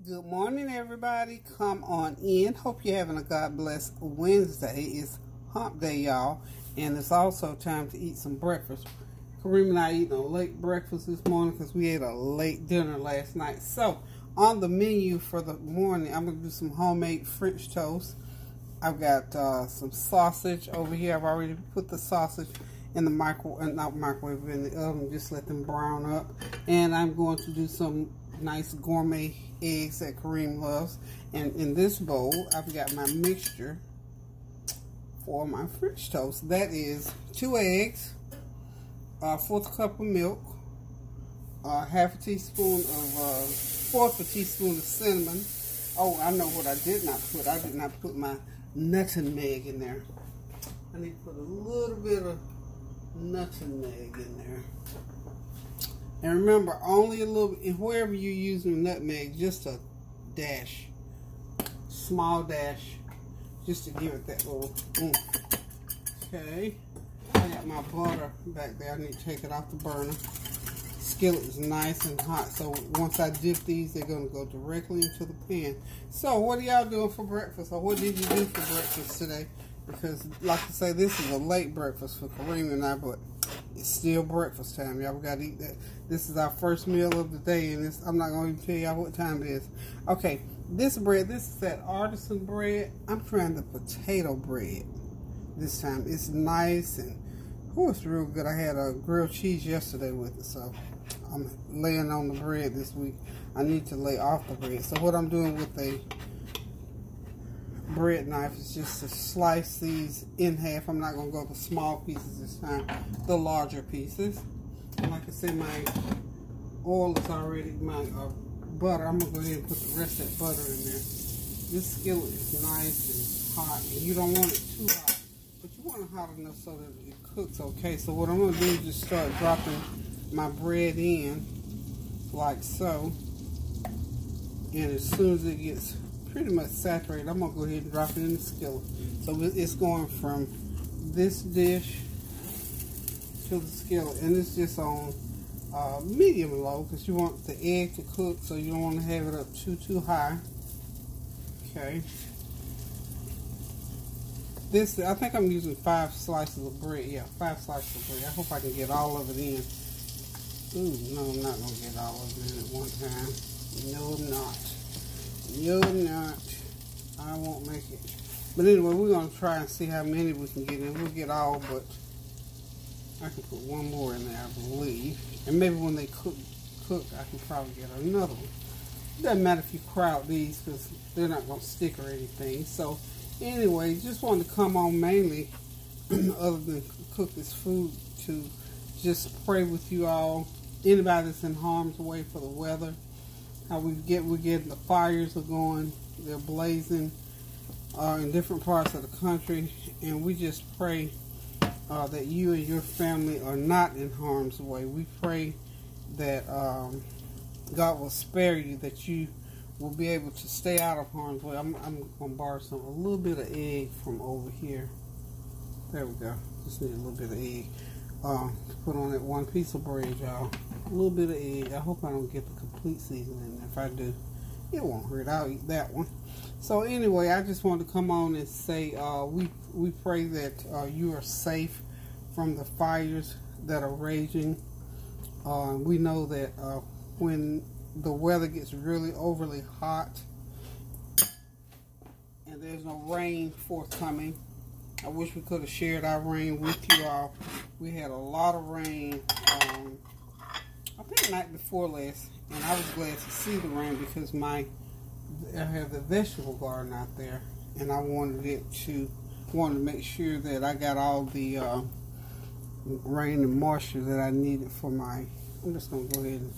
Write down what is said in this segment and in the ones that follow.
Good morning, everybody. Come on in. Hope you're having a God bless Wednesday. It's hump day, y'all, and it's also time to eat some breakfast. Kareem and I eating a late breakfast this morning because we ate a late dinner last night. So on the menu for the morning, I'm going to do some homemade French toast. I've got some sausage over here. I've already put the sausage in the microwave in the oven, just let them brown up. And I'm going to do some nice gourmet eggs that Kareem loves. And in this bowl, I've got my mixture for my French toast. That is 2 eggs, a 1/4 cup of milk, half a teaspoon of, 1/4 a teaspoon of cinnamon. Oh, I know what I did not put. I did not put my nutmeg in there. I need to put a little bit of nutmeg in there. And remember, only a little bit, wherever you're using nutmeg, just a dash, small dash, just to give it that little oomph. Okay, I got my butter back there. I need to take it off the burner. Skillet is nice and hot, so once I dip these, they're going to go directly into the pan. So what are y'all doing for breakfast, or what did you do for breakfast today? Because, like I say, this is a late breakfast for Kareem and I, but it's still breakfast time, y'all. We got to eat that. This is our first meal of the day, and I'm not going to even tell y'all what time it is. Okay, this bread, this is that artisan bread. I'm trying the potato bread this time. It's nice, and it's real good. I had a grilled cheese yesterday with it, so I'm laying on the bread this week. I need to lay off the bread. So what I'm doing with a bread knife is just to slice these in half. I'm not going to go the small pieces this time, the larger pieces. And like I said, my oil is already, my butter, I'm going to go ahead and put the rest of that butter in there. This skillet is nice and hot, and you don't want it too hot, but you want it hot enough so that it cooks okay. So what I'm going to do is just start dropping my bread in like so, and as soon as it gets pretty much saturated, I'm going to go ahead and drop it in the skillet. So it's going from this dish to the skillet, and it's just on medium low because you want the egg to cook, so you don't want to have it up too high. Okay. This, I think I'm using 5 slices of bread. Yeah, 5 slices of bread. I hope I can get all of it in. Ooh, no, I'm not going to get all of it in at one time. No, I'm not. No, I'm not. I won't make it. But anyway, we're going to try and see how many we can get in. We'll get all, but I can put one more in there, I believe. And maybe when they cook, I can probably get another one. It doesn't matter if you crowd these because they're not going to stick or anything. So anyway, just wanted to come on mainly, other than cook this food, to just pray with you all. Anybody that's in harm's way for the weather. How we're getting the fires are going, they're blazing in different parts of the country, and we just pray that you and your family are not in harm's way. We pray that God will spare you, that you will be able to stay out of harm's way. I'm going to borrow a little bit of egg from over here. There we go. Just need a little bit of egg to put on that one piece of bread, y'all. A little bit of egg. I hope I don't get the complete seasoning. If I do, it won't hurt. I'll eat that one. So anyway, I just wanted to come on and say we pray that you are safe from the fires that are raging. We know that when the weather gets really overly hot and there's no rain forthcoming, I wish we could have shared our rain with you all. We had a lot of rain, I think the night before last, and I was glad to see the rain because I have the vegetable garden out there, and I wanted to make sure that I got all the rain and moisture that I needed for my. I'm just gonna go ahead and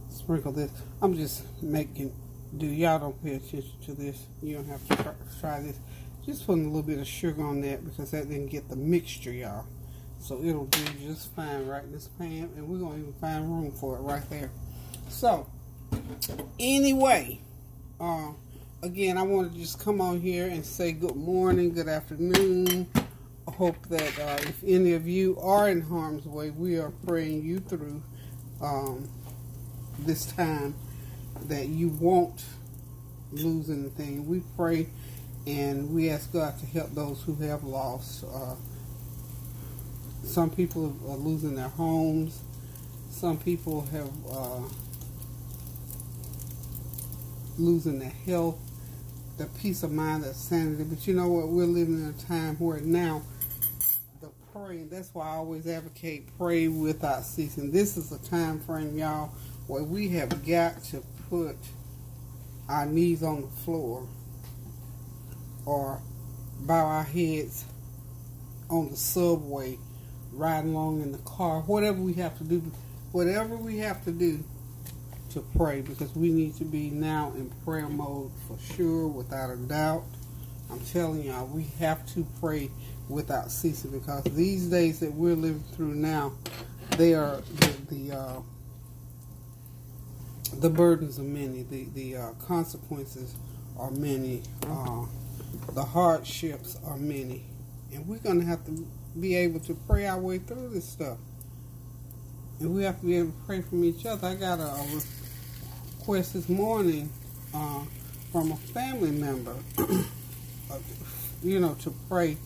sprinkle this. I'm just making do. Y'all don't pay attention to this. You don't have to try this. Just putting a little bit of sugar on that because that didn't get the mixture, y'all. So it'll do just fine right in this pan, and we're going to even find room for it right there. So, anyway, again, I want to just come on here and say good morning, good afternoon. I hope that if any of you are in harm's way, we are praying you through this time, that you won't lose anything. We pray and we ask God to help those who have lost. Some people are losing their homes. Some people have losing their health, their peace of mind, their sanity. But you know what? We're living in a time where now the praying, that's why I always advocate pray without ceasing. This is a time frame, y'all, where we have got to put our knees on the floor or bow our heads on the subway, riding along in the car, whatever we have to do to pray, because we need to be now in prayer mode for sure, without a doubt. I'm telling y'all, we have to pray without ceasing, because these days that we're living through now, they are the burdens are many, the consequences are many, the hardships are many, and we're going to have to be able to pray our way through this stuff, and we have to be able to pray from each other. I got a request this morning from a family member, to pray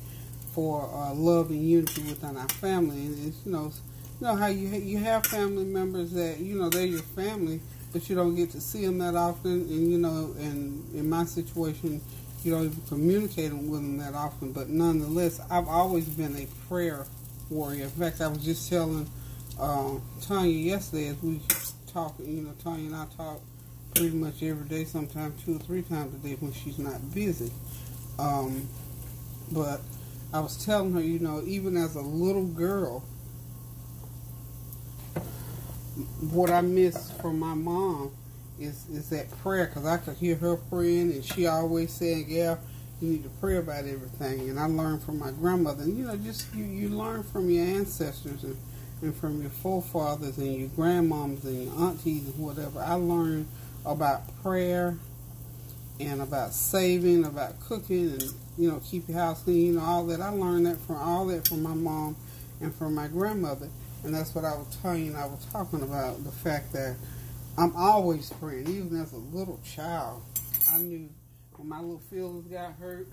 for love and unity within our family. And it's, you know how you have family members that they're your family, but you don't get to see them that often. And and in my situation, you don't even communicate with them that often. But nonetheless, I've always been a prayer warrior. In fact, I was just telling Tanya yesterday as we talked. Tanya and I talk pretty much every day, sometimes 2 or 3 times a day when she's not busy. But I was telling her, even as a little girl, what I miss from my mom is that prayer, because I could hear her praying, and she always saying, "Yeah, you need to pray about everything." And I learned from my grandmother. And you learn from your ancestors and from your forefathers and your grandmoms and your aunties and whatever. I learned about prayer and about saving, about cooking, and keep your house clean. All that. I learned that from my mom and from my grandmother. And that's what I was telling you. I was talking about the fact that I'm always praying. Even as a little child, I knew when my little feelings got hurt,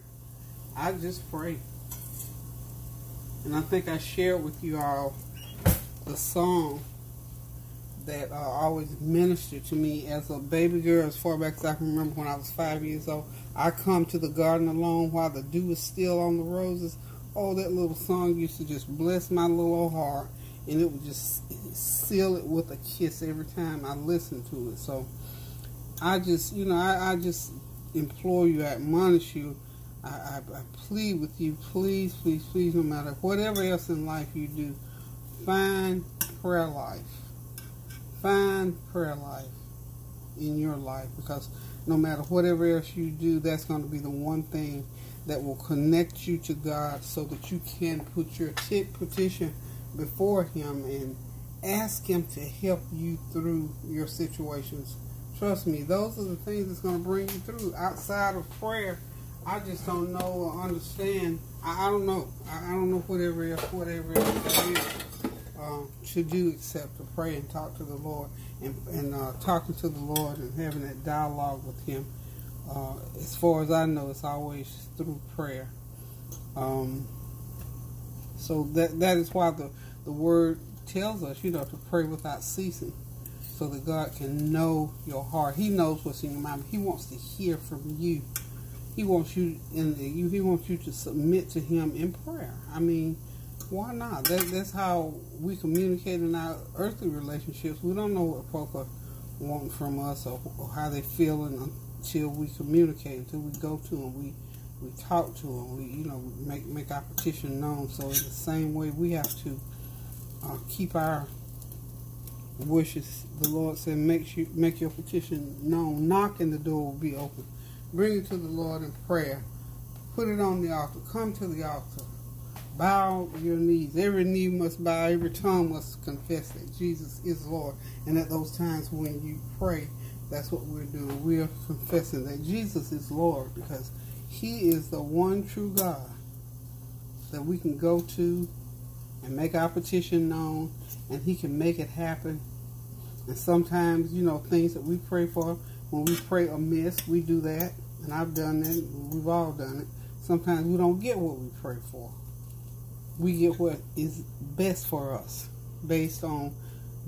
I just prayed. And I think I shared with you all the song that always ministered to me as a baby girl, as far back as I can remember, when I was 5 years old. I come to the garden alone while the dew is still on the roses. Oh, that little song used to just bless my little old heart. And it would just seal it with a kiss every time I listened to it. So I just, I just implore you, I admonish you, I plead with you, please, please, please, no matter whatever else in life you do, find prayer life. Find prayer life in your life, because no matter whatever else you do, that's going to be the one thing that will connect you to God, so that you can put your petition before Him and ask Him to help you through your situations. Trust me, those are the things that's going to bring you through. Outside of prayer, I just don't know or understand. I don't know. I don't know whatever else there is to do except to pray and talk to the Lord, and talking to the Lord and having that dialogue with Him. As far as I know, it's always through prayer. So that is why the Word tells us, to pray without ceasing, so that God can know your heart. He knows what's in your mind. He wants to hear from you. He wants you He wants you to submit to Him in prayer. I mean, why not? That's how we communicate in our earthly relationships. We don't know what folk are wanting from us, or how they're feeling, until we communicate, until we go to them. We talk to them. We make our petition known. So in the same way, we have to keep our wishes. The Lord said, make your petition known. Knock and the door will be open. Bring it to the Lord in prayer. Put it on the altar. Come to the altar. Bow your knees. Every knee must bow. Every tongue must confess that Jesus is Lord. And at those times when you pray, that's what we're doing. We're confessing that Jesus is Lord, because He is the one true God that we can go to and make our petition known, and He can make it happen. And sometimes, things that we pray for when we pray amiss, we do that. And I've done that. We've all done it. Sometimes we don't get what we pray for. We get what is best for us based on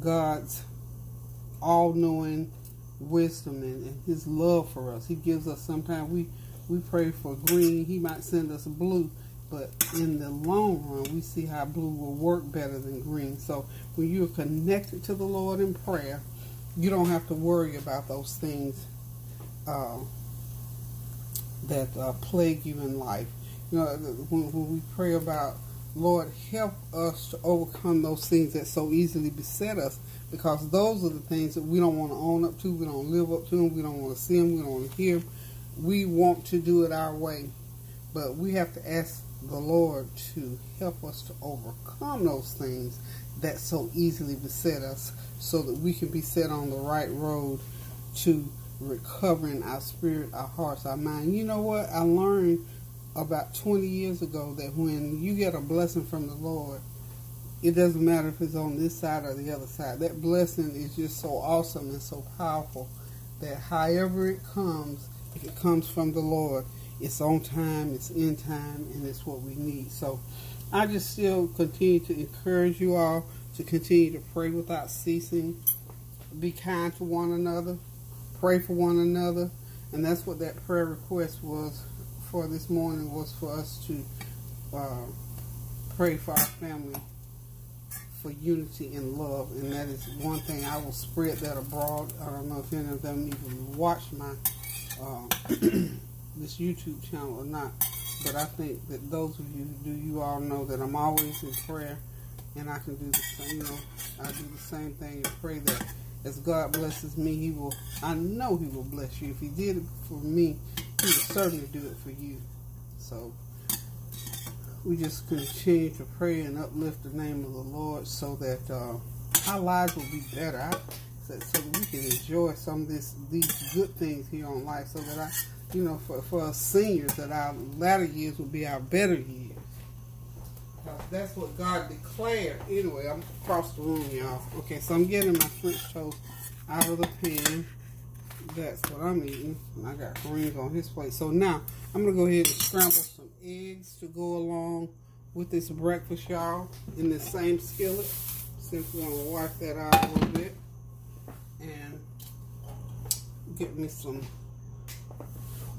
God's all-knowing wisdom and His love for us. He gives us, sometimes we pray for green. He might send us blue. But in the long run, we see how blue will work better than green. So when you're connected to the Lord in prayer, you don't have to worry about those things that plague you in life. You know, when we pray about, Lord, help us to overcome those things that so easily beset us, because those are the things that we don't want to own up to, we don't live up to them, we don't want to see them, we don't want to hear them. We want to do it our way. But we have to ask the Lord to help us to overcome those things that so easily beset us, so that we can be set on the right road to recovering our spirit, our hearts, our mind. You know what? I learned about 20 years ago that when you get a blessing from the Lord, it doesn't matter if it's on this side or the other side. That blessing is just so awesome and so powerful that however it comes, if it comes from the Lord, it's on time, it's in time, and it's what we need. So I just still continue to encourage you all to continue to pray without ceasing. Be kind to one another. Pray for one another. And that's what that prayer request was for this morning, was for us to pray for our family, for unity and love. And that is one thing. I will spread that abroad. I don't know if any of them even watch my this YouTube channel or not, but I think that those of you who do, you all know that I'm always in prayer, and I can do the same. You know, I do the same thing and pray that as God blesses me, He will. I know He will bless you. If He did it for me, He will certainly do it for you. So we just continue to pray and uplift the name of the Lord, so that our lives will be better. So that we can enjoy some of these good things here on life, so that for us seniors, that our latter years will be our better years. That's what God declared. Anyway, I'm across the room, y'all. Okay, so I'm getting my French toast out of the pan. That's what I'm eating. And I got Kareem's on his plate. So now, I'm going to go ahead and scramble some eggs to go along with this breakfast, y'all, in this same skillet. Simply going to wipe that out a little bit. And get me some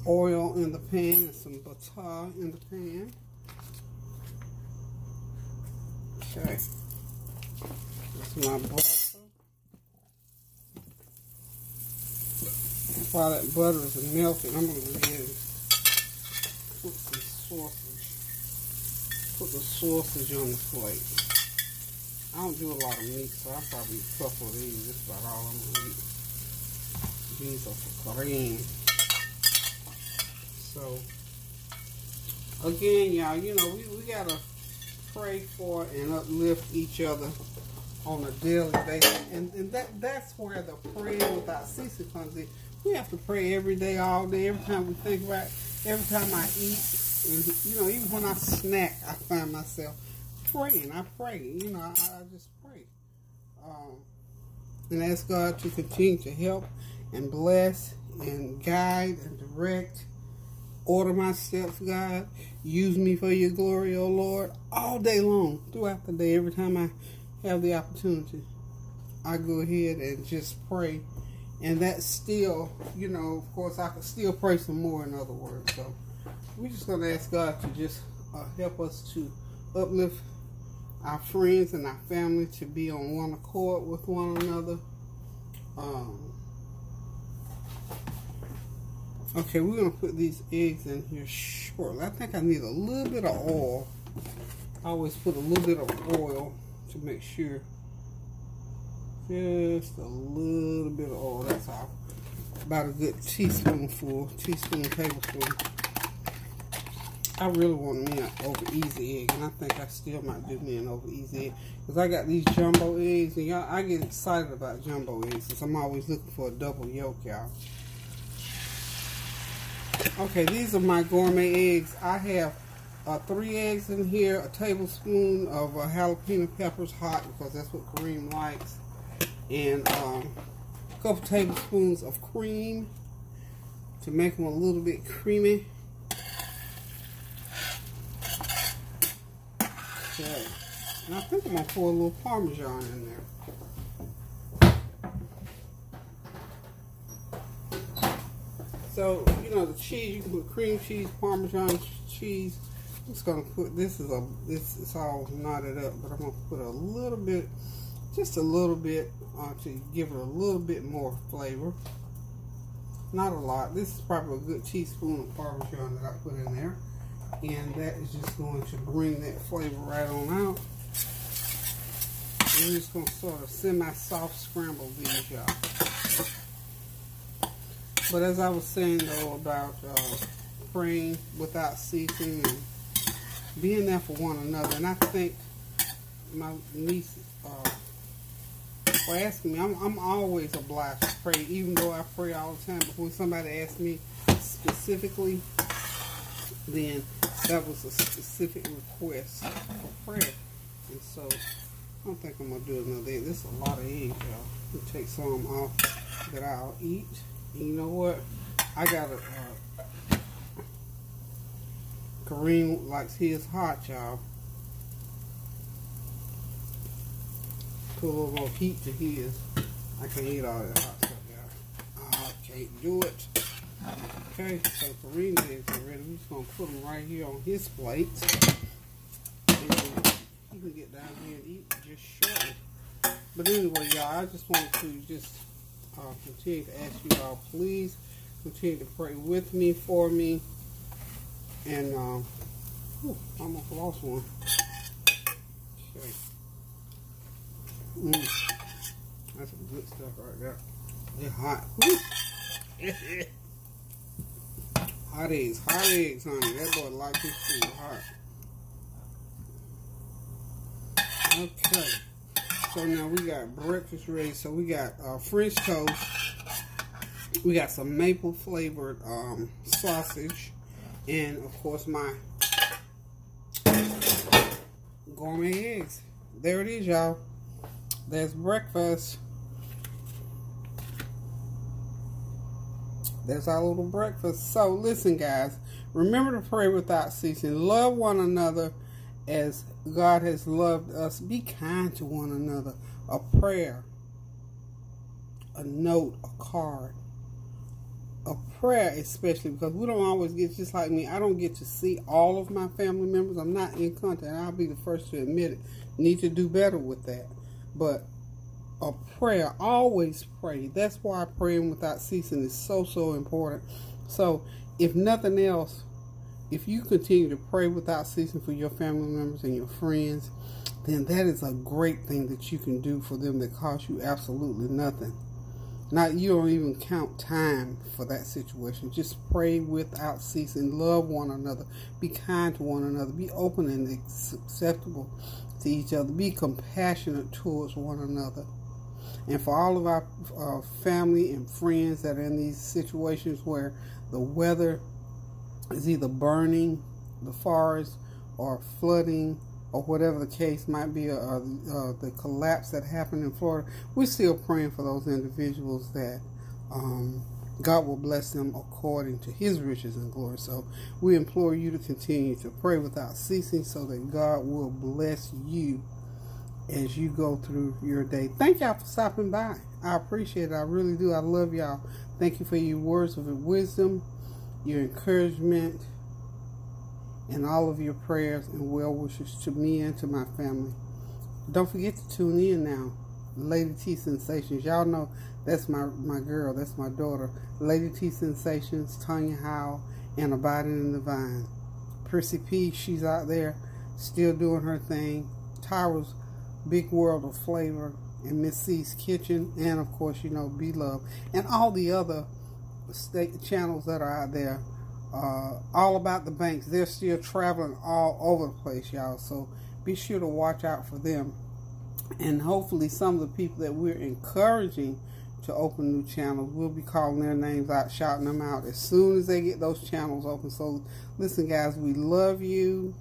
oil in the pan and some butter in the pan. Okay. That's my butter. While that butter is melting, I'm going to go ahead and put some sausage. Put the sausage on the plate. I don't do a lot of meat, so I'll probably eat a couple of these. That's about all I'm going to eat. These are for Kareem. So, again, y'all, you know, we got to pray for and uplift each other on a daily basis. And that's where the praying without ceasing comes in. We have to pray every day, all day, every time we think about it, every time I eat. And, you know, even when I snack, I find myself praying. I pray. You know, I just pray. And ask God to continue to help and bless and guide and direct. Order my steps, God. Use me for your glory, oh Lord, all day long, throughout the day. Every time I have the opportunity, I go ahead and just pray. And that's still, you know, of course, I could still pray some more, in other words. So we're just going to ask God to just help us to uplift our friends and our family, to be on one accord with one another. Okay, we're going to put these eggs in here shortly. I think I need a little bit of oil. I always put a little bit of oil to make sure. Just a little bit of oil, that's all. About a good tablespoon. I really want me an over easy egg, and I think I still might do me an over easy egg. Because I got these jumbo eggs, and y'all, I get excited about jumbo eggs, because I'm always looking for a double yolk, y'all. Okay, these are my gourmet eggs. I have 3 eggs in here, a tablespoon of jalapeno peppers, hot, because that's what Kareem likes, and couple tablespoons of cream to make them a little bit creamy. Okay. And I think I'm going to pour a little Parmesan in there. So, you know, the cheese, you can put cream cheese, Parmesan cheese. I'm just going to put, this is all knotted up, but I'm going to put a little bit, just a little bit, to give it a little bit more flavor. Not a lot. This is probably a good teaspoon of Parmesan that I put in there. And that is just going to bring that flavor right on out. And we're just going to sort of semi-soft scramble these, y'all. But as I was saying, though, about praying without ceasing and being there for one another. And I think my niece asking me, I'm always obliged to pray, even though I pray all the time. But when somebody asks me specifically, then that was a specific request for prayer. And so I don't think I'm going to do another egg. This is a lot of eggs, y'all. I'll take some off that I'll eat. And you know what? I got a Kareem likes his hot, y'all. Put a little more heat to his. I can't eat all that hot stuff, y'all. I can't do it. Okay, so Kareem eggs are ready. We're just going to put them right here on his plate. And he can get down here and eat just shortly. But anyway, y'all, I just wanted to just continue to ask you all, please continue to pray with me, for me. And, almost lost one. Okay. That's some good stuff right there. They're hot. Hot eggs, honey. That boy likes his food hot. Okay. So now we got breakfast ready. So we got French toast. We got some maple flavored sausage. And of course my gourmet eggs. There it is, y'all. That's breakfast. That's our little breakfast. So listen, guys, remember to pray without ceasing. Love one another as God has loved us. Be kind to one another. A prayer, a note, a card, a prayer especially, because we don't always get, just like me, I don't get to see all of my family members. I'm not in contact. I'll be the first to admit it. Need to do better with that. But a prayer, always pray. That's why praying without ceasing is so, so important. So if nothing else, if you continue to pray without ceasing for your family members and your friends, then that is a great thing that you can do for them that costs you absolutely nothing. Not, you don't even count time for that situation. Just pray without ceasing. Love one another. Be kind to one another. Be open and acceptable to each other. Be compassionate towards one another. And for all of our family and friends that are in these situations where the weather is either burning the forest or flooding or whatever the case might be, the collapse that happened in Florida, we're still praying for those individuals that God will bless them according to his riches and glory. So we implore you to continue to pray without ceasing so that God will bless you as you go through your day. Thank y'all for stopping by. I appreciate it. I really do. I love y'all. Thank you for your words of wisdom, your encouragement, and all of your prayers and well wishes to me and to my family. Don't forget to tune in now. Lady T Sensations. Y'all know that's my girl. That's my daughter. Lady T Sensations, Tanya Howell, and Abiding in the Vine. Prissy P, she's out there still doing her thing. Tyra's Big World of Flavor, and Miss C's Kitchen, and of course, you know, Be Love, and all the other state channels that are out there. All About the Banks, they're still traveling all over the place, y'all. So be sure to watch out for them. And hopefully some of the people that we're encouraging to open new channels, we'll be calling their names out, shouting them out as soon as they get those channels open. So listen, guys, we love you.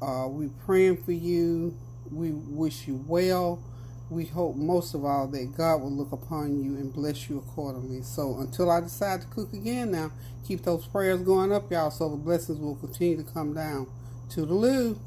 We're praying for you. We wish you well. we hope most of all that God will look upon you and bless you accordingly. So until I decide to cook again now, keep those prayers going up, y'all, so the blessings will continue to come down. Toodaloo.